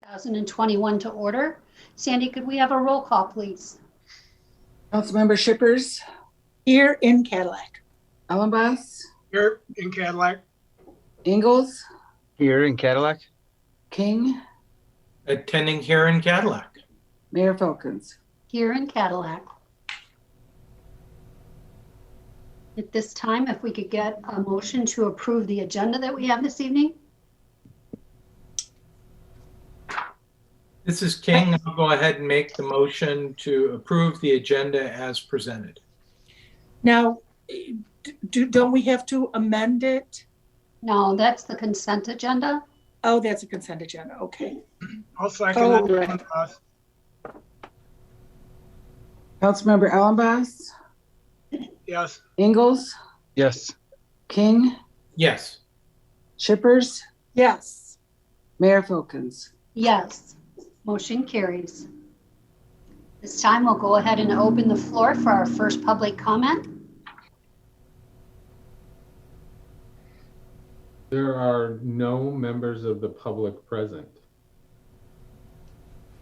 2021 to order. Sandy, could we have a roll call, please? Councilmember Shippers. Here in Cadillac. Allenboss. Here in Cadillac. Ingalls. Here in Cadillac. King. Attending here in Cadillac. Mayor Filkins. Here in Cadillac. At this time, if we could get a motion to approve the agenda that we have this evening. This is King. I'll go ahead and make the motion to approve the agenda as presented. Now, don't we have to amend it? No, that's the consent agenda. Oh, that's a consent agenda. Okay. I'll second Oh, that. right. Councilmember Allenboss. Yes. Ingalls. Yes. King. Yes. Shippers. Yes. Mayor Filkins. Yes, motion carries. This time we'll go ahead and open the floor for our first public comment. There are no members of the public present.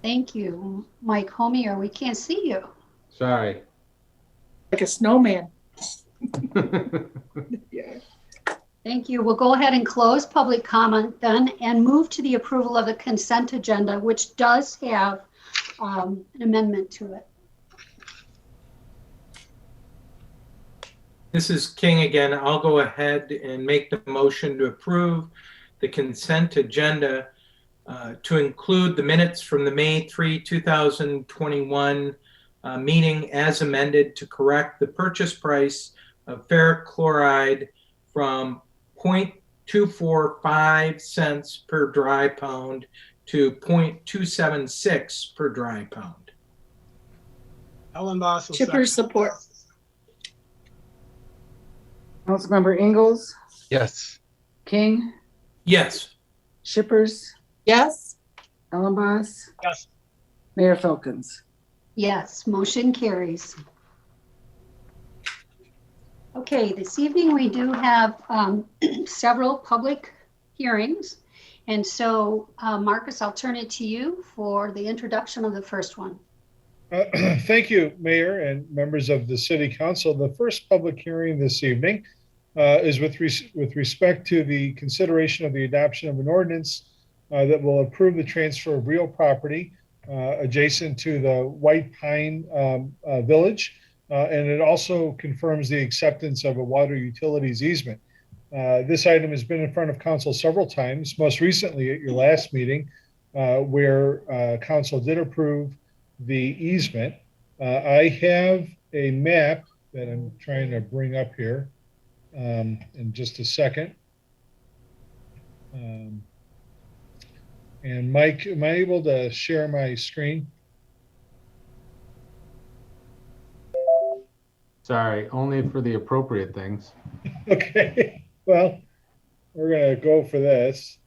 Thank you, Mike Homier. We can't see you. Sorry. Like a snowman. Yeah. Thank you. We'll go ahead and close public comment then and move to the approval of the consent agenda, which does have an amendment to it. This is King again. I'll go ahead and make the motion to approve the consent agenda to include the minutes from the May 3, 2021 meeting as amended to correct the purchase price of ferric chloride from 0.245 cents per dry pound to 0.276 per dry pound. Allenboss will Shippers second. support. Councilmember Ingalls. Yes. King. Yes. Shippers. Yes. Allenboss. Yes. Mayor Filkins. Yes, motion carries. Okay, this evening we do have several public hearings. And so, Marcus, I'll turn it to you for the introduction of the first one. Thank you, Mayor and members of the City Council. The first public hearing this evening is with respect to the consideration of the adoption of an ordinance that will approve the transfer of real property adjacent to the White Pine Village. And it also confirms the acceptance of a water utilities easement. This item has been in front of council several times, most recently at your last meeting, where council did approve the easement. I have a map that I'm trying to bring up here in just a second. And Mike, am I able to share my screen? Sorry, only for the appropriate things. Okay, well, we're gonna go for this.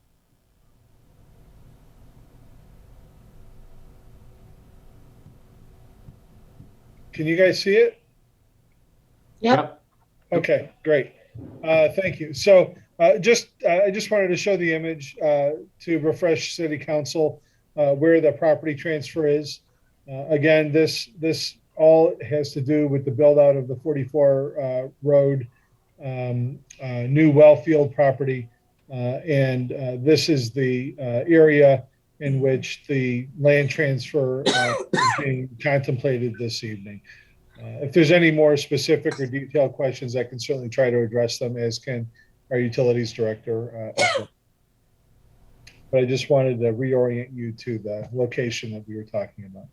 Can you guys see it? Yep. Okay, great. Thank you. So I just wanted to show the image to refresh City Council where the property transfer is. Again, this all has to do with the build out of the 44 road new well field property. And this is the area in which the land transfer is being contemplated this evening. If there's any more specific or detailed questions, I can certainly try to address them, as can our utilities director. But I just wanted to reorient you to the location that we were talking about.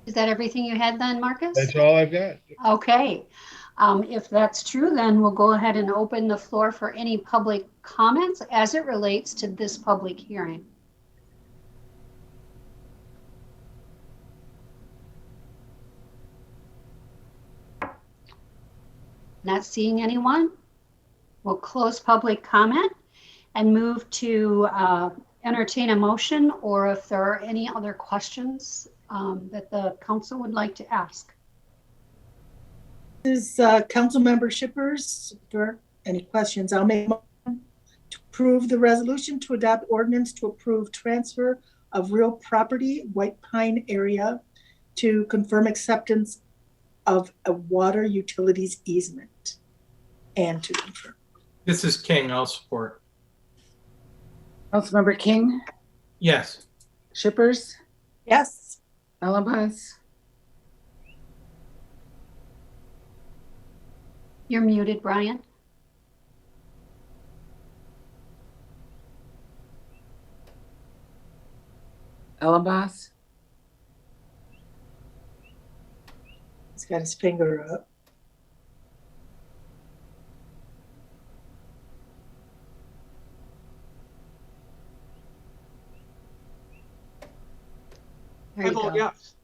Is that everything you had then, Marcus? That's all I've got. Okay. If that's true, then we'll go ahead and open the floor for any public comments as it relates to this public hearing. Not seeing anyone. We'll close public comment and move to entertain a motion, or if there are any other questions that the council would like to ask. This is Councilmember Shippers. If there are any questions, I'll make a motion to approve the resolution to adopt ordinance to approve transfer of real property, White Pine area, to confirm acceptance of a water utilities easement and to confirm. This is King. I'll support. Councilmember King, Yes. Shippers, Yes. Allenboss, You're muted, Brian. Allenboss, He's got his finger up. There I you vote go. yes.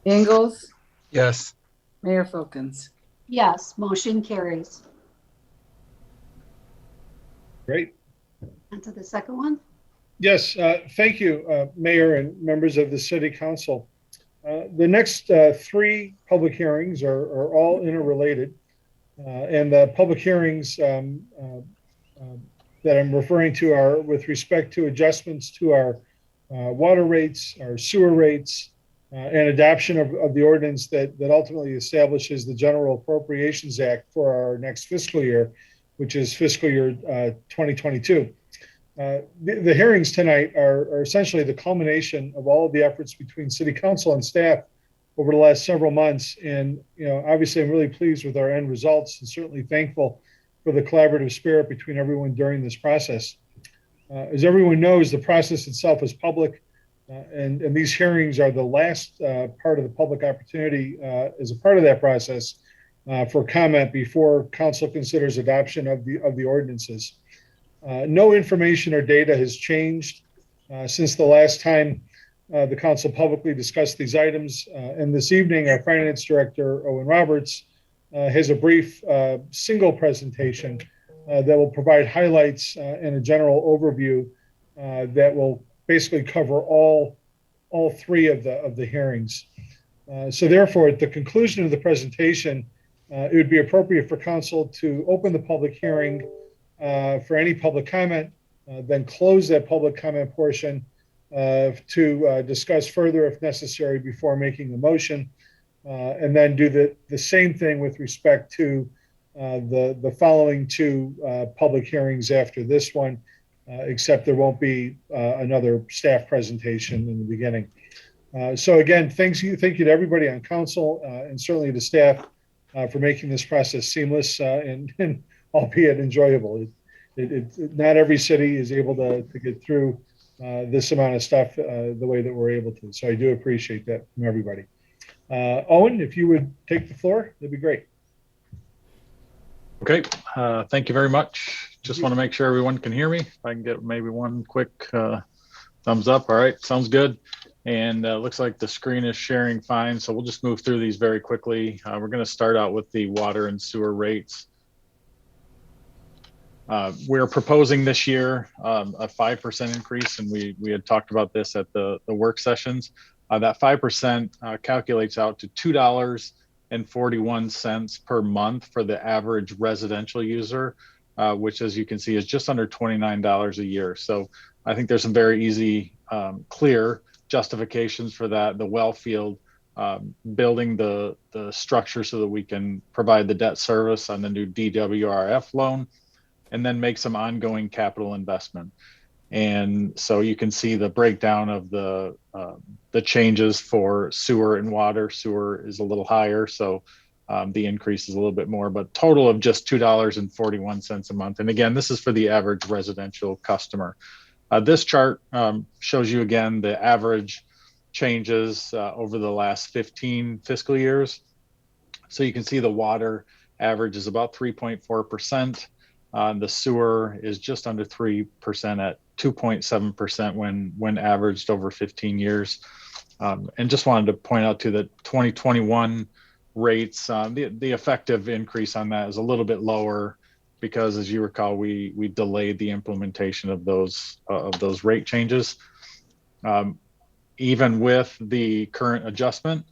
Ingalls, Yes. Mayor Folkins. Yes, motion carries. Great. On to the second one. Yes, thank you, Mayor and members of the City Council. The next three public hearings are all interrelated. And the public hearings that I'm referring to are with respect to adjustments to our water rates, our sewer rates, and adoption of the ordinance that ultimately establishes the General Appropriations Act for our next fiscal year, which is fiscal year 2022. The hearings tonight are essentially the culmination of all of the efforts between City Council and staff over the last several months. And, obviously I'm really pleased with our end results and certainly thankful for the collaborative spirit between everyone during this process. As everyone knows, the process itself is public, and these hearings are the last part of the public opportunity as a part of that process for comment before council considers adoption of the ordinances. No information or data has changed since the last time the council publicly discussed these items. And this evening, our finance director, Owen Roberts, has a brief single presentation that will provide highlights and a general overview that will basically cover all three of the hearings. So therefore, at the conclusion of the presentation, it would be appropriate for council to open the public hearing for any public comment, then close that public comment portion to discuss further if necessary before making a motion, and then do the same thing with respect to the following two public hearings after this one, except there won't be another staff presentation in the beginning. So again, thank you to everybody on council and certainly to staff for making this process seamless and albeit enjoyable. Not every city is able to get through this amount of stuff the way that we're able to. So I do appreciate that from everybody. Owen, if you would take the floor, that'd be great. Okay. Thank you very much. Just want to make sure everyone can hear me. If I can get maybe one quick thumbs up. All right. Sounds good. And looks like the screen is sharing fine. So we'll just move through these very quickly. We're going to start out with the water and sewer rates. We're proposing this year a 5% increase, and we had talked about this at the work sessions. That 5% calculates out to $2.41 per month for the average residential user, which, as you can see, is just under $29 a year. So I think there's some very easy, clear justifications for that. The well field, building the structure so that we can provide the debt service on the new DWRF loan, and then make some ongoing capital investment. And so you can see the breakdown of the changes for sewer and water. Sewer is a little higher, so the increase is a little bit more, but total of just $2.41 a month. And again, this is for the average residential customer. This chart shows you again the average changes over the last 15 fiscal years. So you can see the water average is about 3.4%. The sewer is just under 3% at 2.7% when averaged over 15 years. And just wanted to point out too that 2021 rates, the effective increase on that is a little bit lower because, as you recall, we delayed the implementation of those rate changes. Even with the current adjustment,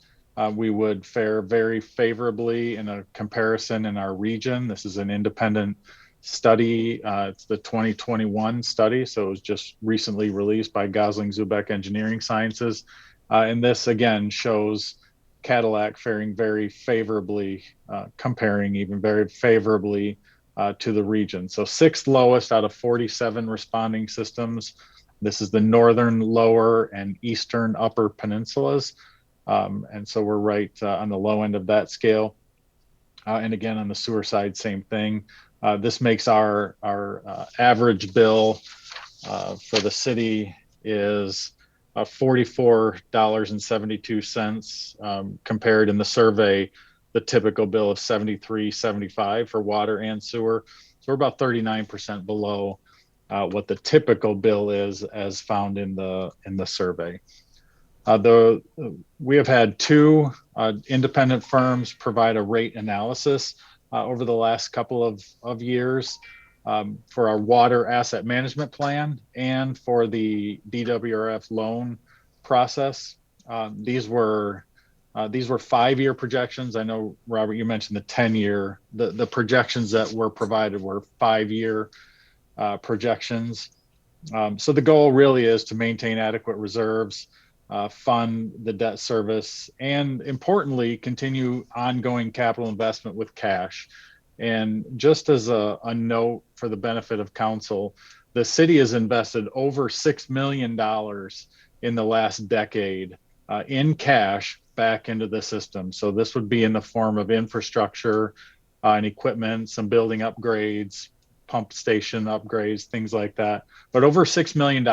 we would fare very favorably in a comparison in our region. This is an independent study. It's the 2021 study, so it was just recently released by Gosling Zubeck Engineering Sciences. And this again shows Cadillac faring very favorably, comparing even very favorably to the region. So 6th lowest out of 47 responding systems. This is the northern, lower, and eastern upper peninsulas. And so we're right on the low end of that scale. And again, on the sewer side, same thing. This makes our average bill for the city is $44.72, compared in the survey, the typical bill of $73.75 for water and sewer. So we're about 39% below what the typical bill is as found in the survey. We have had 2 independent firms provide a rate analysis over the last couple of years for our water asset management plan and for the DWRF loan process. These were 5-year projections. I know, Robert, you mentioned the 10-year. The projections that were provided were 5-year projections. So the goal really is to maintain adequate reserves, fund the debt service, and importantly, continue ongoing capital investment with cash. And just as a note for the benefit of council, the city has invested over $6 million in the last decade in cash back into the system. So this would be in the form of infrastructure and equipment, some building upgrades, pump station upgrades, things like that. But over $6 million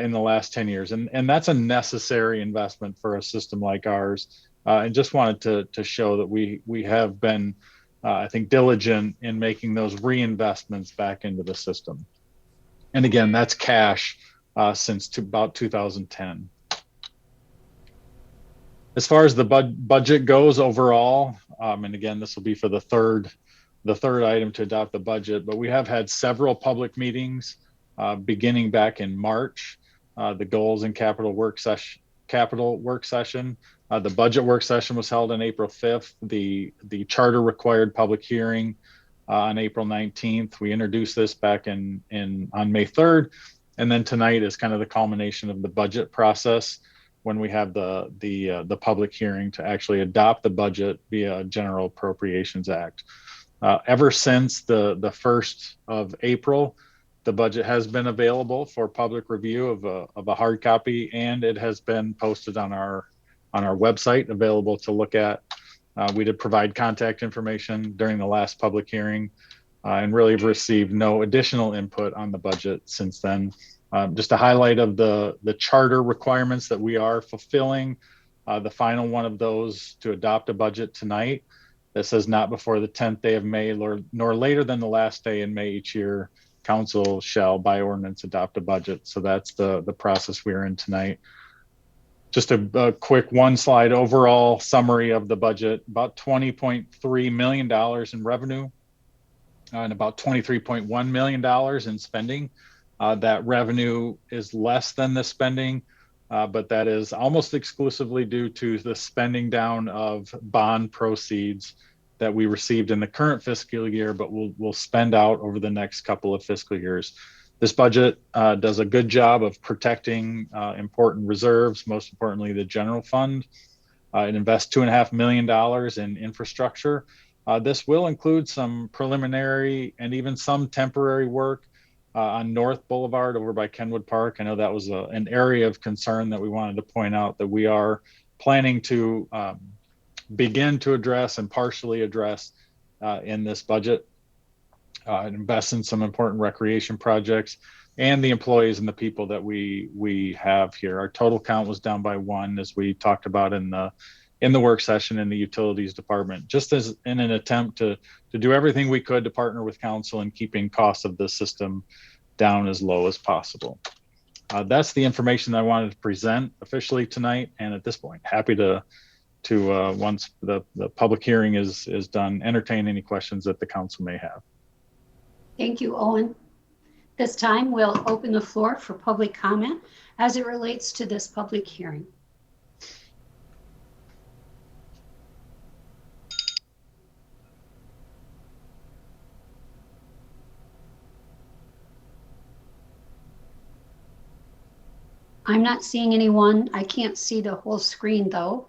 in the last 10 years. And that's a necessary investment for a system like ours. And just wanted to show that we have been, I think, diligent in making those reinvestments back into the system. And again, that's cash since about 2010. As far as the budget goes overall, and again, this will be for the third item to adopt the budget, but we have had several public meetings beginning back in March. The goals and capital work session. The budget work session was held on April 5th. The charter required public hearing on April 19th. We introduced this back on May 3rd. And then tonight is kind of the culmination of the budget process when we have the public hearing to actually adopt the budget via General Appropriations Act. Ever since the 1st of April, the budget has been available for public review of a hard copy, and it has been posted on our website, available to look at. We did provide contact information during the last public hearing, and really have received no additional input on the budget since then. Just a highlight of the charter requirements that we are fulfilling. The final one of those to adopt a budget tonight that says not before the 10th day of May nor later than the last day in May each year, council shall by ordinance adopt a budget. So that's the process we're in tonight. Just a quick 1-slide overall summary of the budget. About $20.3 million in revenue and about $23.1 million in spending. That revenue is less than the spending, but that is almost exclusively due to the spending down of bond proceeds that we received in the current fiscal year, but we'll spend out over the next couple of fiscal years. This budget does a good job of protecting important reserves, most importantly, the general fund. It invests $2.5 million in infrastructure. This will include some preliminary and even some temporary work on North Boulevard over by Kenwood Park. I know that was an area of concern that we wanted to point out that we are planning to begin to address and partially address in this budget. Invest in some important recreation projects and the employees and the people that we have here. Our total count was down by 1, as we talked about in the work session in the utilities department, just as in an attempt to do everything we could to partner with council in keeping costs of the system down as low as possible. That's the information that I wanted to present officially tonight. And at this point, happy to once the public hearing is done, entertain any questions that the council may have. Thank you, Owen. This time we'll open the floor for public comment as it relates to this public hearing. I'm not seeing anyone. I can't see the whole screen though.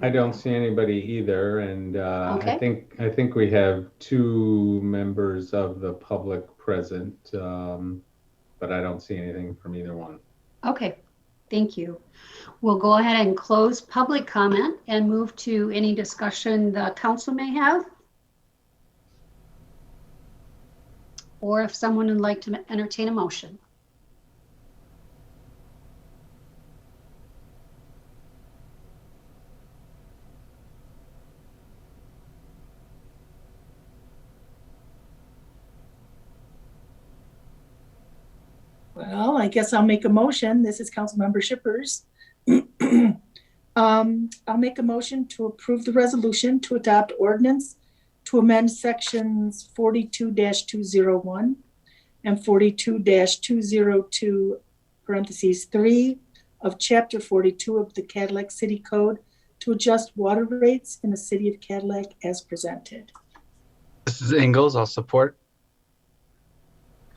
I don't see anybody either, and Okay. I think we have two members of the public present, but I don't see anything from either one. Okay, thank you. We'll go ahead and close public comment and move to any discussion the council may have. Or if someone would like to entertain a motion. Well, I guess I'll make a motion. This is Councilmember Shippers. I'll make a motion to approve the resolution to adopt ordinance to amend sections 42-201 and 42-202 parentheses 3 of chapter 42 of the Cadillac City Code to adjust water rates in the city of Cadillac as presented. This is Ingalls. I'll support.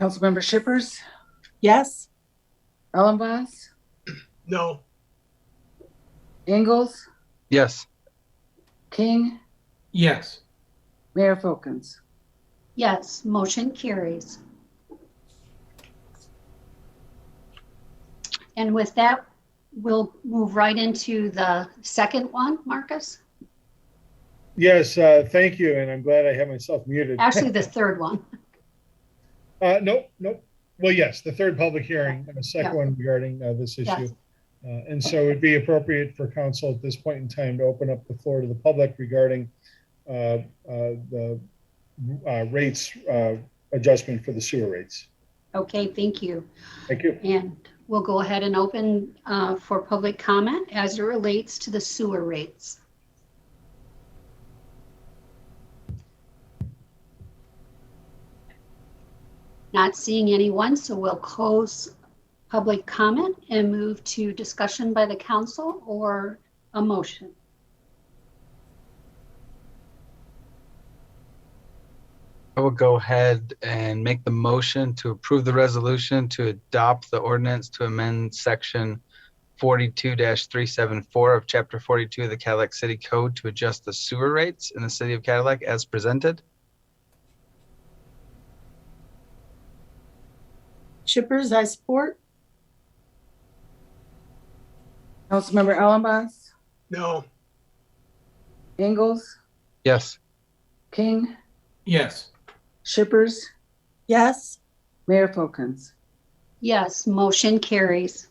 Councilmember Shippers, Yes? Ellenboss, No. Ingalls, Yes. King, Yes. Mayor Folkins. Yes, motion carries. And with that, we'll move right into the second one, Marcus. Yes, thank you, and I'm glad I have myself muted. Actually, the third one. Nope. Well, yes, the third public hearing, and the second Yeah. one regarding this issue. Yes. And so it'd be appropriate for council at this point in time to open up the floor to the public regarding the rates adjustment for the sewer rates. Okay, thank you. Thank you. And we'll go ahead and open for public comment as it relates to the sewer rates. Not seeing anyone, so we'll close public comment and move to discussion by the council or a motion. I will go ahead and make the motion to approve the resolution to adopt the ordinance to amend section 42-374 of chapter 42 of the Cadillac City Code to adjust the sewer rates in the city of Cadillac as presented. Shippers, I support. Councilmember Ellenboss, No. Ingalls, Yes. King, Yes. Shippers, Yes? Mayor Folkins. Yes, motion carries.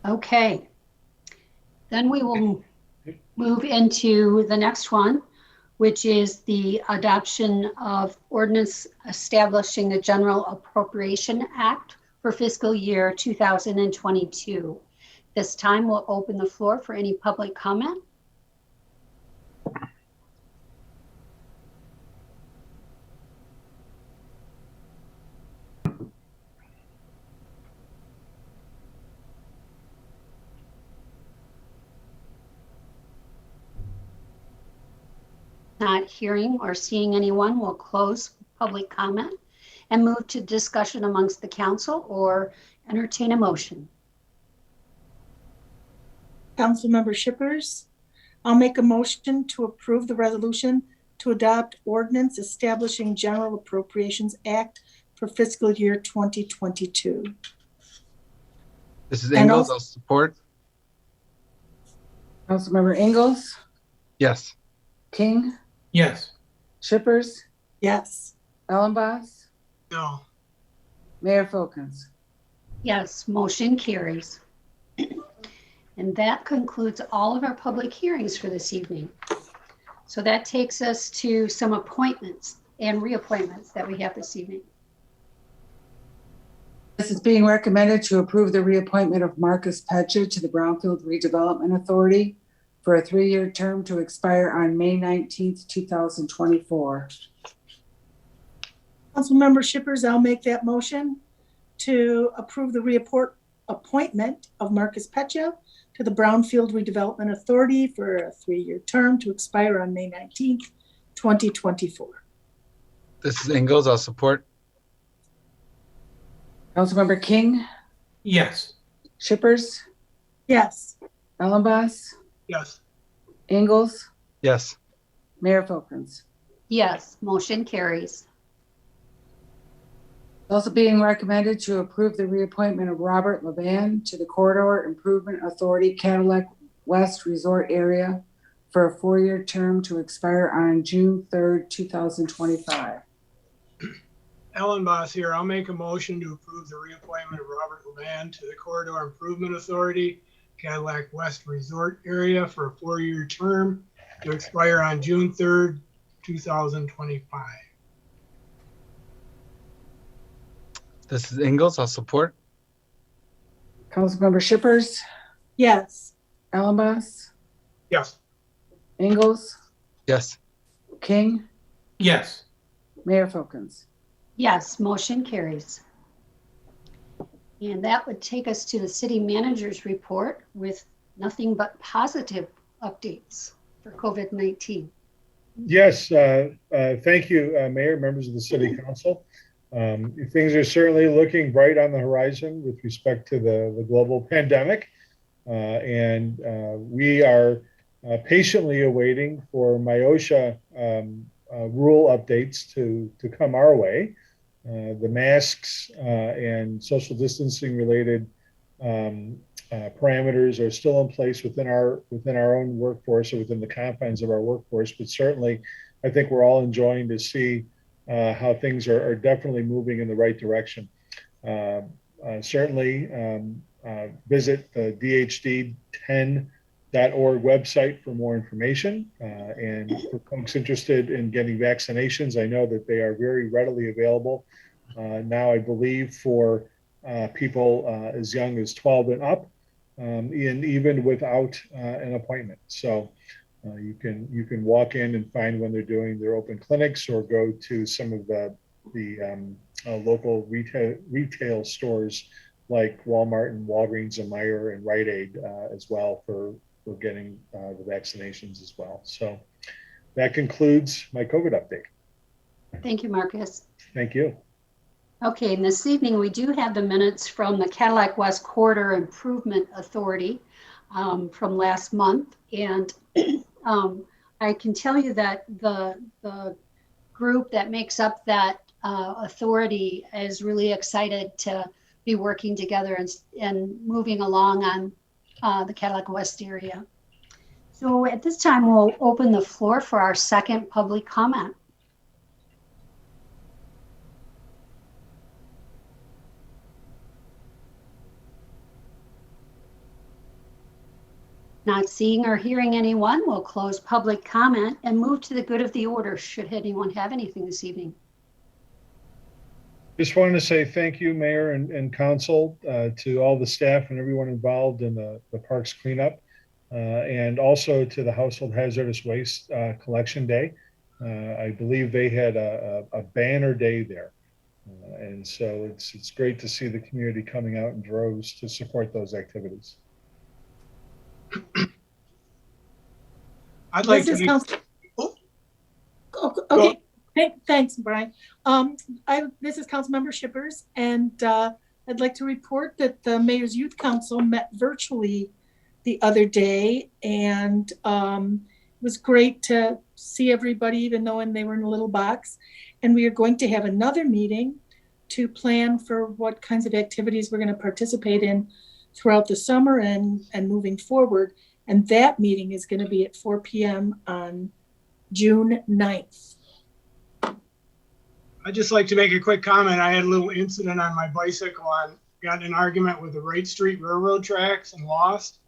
Okay. Then we will move into the next one, which is the adoption of ordinance establishing a general appropriation act for fiscal year 2022. This time we'll open the floor for any public comment. Not hearing or seeing anyone, we'll close public comment and move to discussion amongst the council or entertain a motion. Councilmember Shippers, I'll make a motion to approve the resolution to adopt ordinance establishing General Appropriations Act for fiscal year 2022. This is And Ingalls. also- I'll support. Councilmember Ingalls, Yes. King, Yes. Shippers, Yes. Ellenboss, No. Mayor Folkins. Yes, motion carries. And that concludes all of our public hearings for this evening. So that takes us to some appointments and reappointments that we have this evening. This is being recommended to approve the reappointment of Marcus Petcha to the Brownfield Redevelopment Authority for a 3-year term to expire on May 19th, 2024. Councilmember Shippers, I'll make that motion to approve the appointment of Marcus Petcha to the Brownfield Redevelopment Authority for a 3-year term to expire on May 19th, 2024. This is Ingalls. I'll support. Councilmember King, Yes. Shippers, Yes. Ellenboss, Yes. Ingalls, Yes. Mayor Folkins. Yes, motion carries. Also being recommended to approve the reappointment of Robert Lavanne to the Corridor Improvement Authority Cadillac West Resort Area for a 4-year term to expire on June 3rd, 2025. Ellen Boss here. I'll make a motion to approve the reappointment of Robert Levan to the Corridor Improvement Authority, Cadillac West Resort Area for a 4-year term to expire on June 3rd, 2025. This is Ingalls. I'll support. Councilmember Shippers, Yes. Ellenboss, Yes. Ingalls, Yes. King, Yes. Mayor Folkins. Yes, motion carries. And that would take us to the city manager's report with nothing but positive updates for COVID-19. Yes, thank you, Mayor, members of the City Council. Things are certainly looking bright on the horizon with respect to the global pandemic. And we are patiently awaiting for MIOSHA rule updates to come our way. The masks and social distancing related parameters are still in place within our own workforce or within the confines of our workforce, but certainly I think we're all enjoying to see how things are definitely moving in the right direction. Certainly visit the DHD10.org website for more information. And for folks interested in getting vaccinations, I know that they are very readily available now, I believe, for people as young as 12 and up, and even without an appointment. So you can walk in and find when they're doing their open clinics, or go to some of the local retail stores like Walmart and Walgreens and Meijer and Rite Aid as well for getting the vaccinations as well. So that concludes my COVID update. Thank you, Marcus. Thank you. Okay, and this evening we do have the minutes from the Cadillac West Corridor Improvement Authority from last month. And I can tell you that the group that makes up that authority is really excited to be working together and moving along on the Cadillac West area. So at this time, we'll open the floor for our second public comment. Not seeing or hearing anyone, we'll close public comment and move to the good of the order should anyone have anything this evening. Just wanted to say thank you, Mayor and Council, to all the staff and everyone involved in the parks cleanup, and also to the Household Hazardous Waste Collection Day. I believe they had a banner day there. And so it's great to see the community coming out in droves to support those activities. I'd like to make, Okay. Hey, thanks, Brian. This is Councilmember Shippers, and I'd like to report that the Mayor's Youth Council met virtually the other day, and it was great to see everybody, even though they were in a little box. And we are going to have another meeting to plan for what kinds of activities we're going to participate in throughout the summer and moving forward. And that meeting is going to be at 4 p.m. on June 9th. I'd just like to make a quick comment. I had a little incident on my bicycle. I got in an argument with the Wright Street Railroad tracks and lost.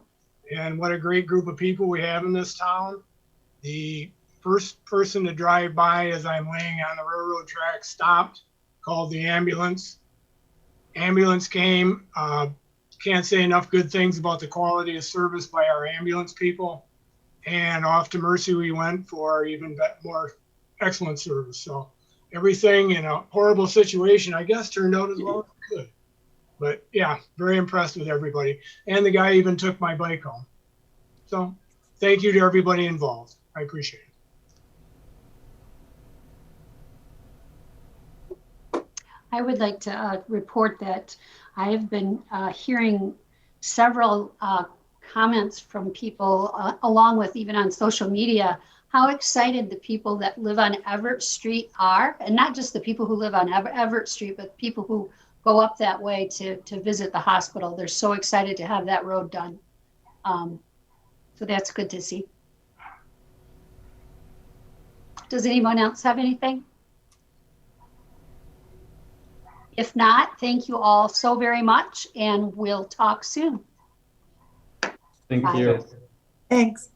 And what a great group of people we have in this town. The first person to drive by as I'm laying on the railroad track stopped, called the ambulance. Ambulance came. Can't say enough good things about the quality of service by our ambulance people. And off to Mercy we went for even more excellent service. So everything in a horrible situation, I guess, turned out as well as it could. But yeah, very impressed with everybody. And the guy even took my bike home. So thank you to everybody involved. I appreciate it. I would like to report that I have been hearing several comments from people, along with even on social media, how excited the people that live on Everett Street are, and not just the people who live on Everett Street, but people who go up that way to visit the hospital. They're so excited to have that road done. So that's good to see. Does anyone else have anything? If not, thank you all so very much, and we'll talk soon. Thank Bye. you. Thanks.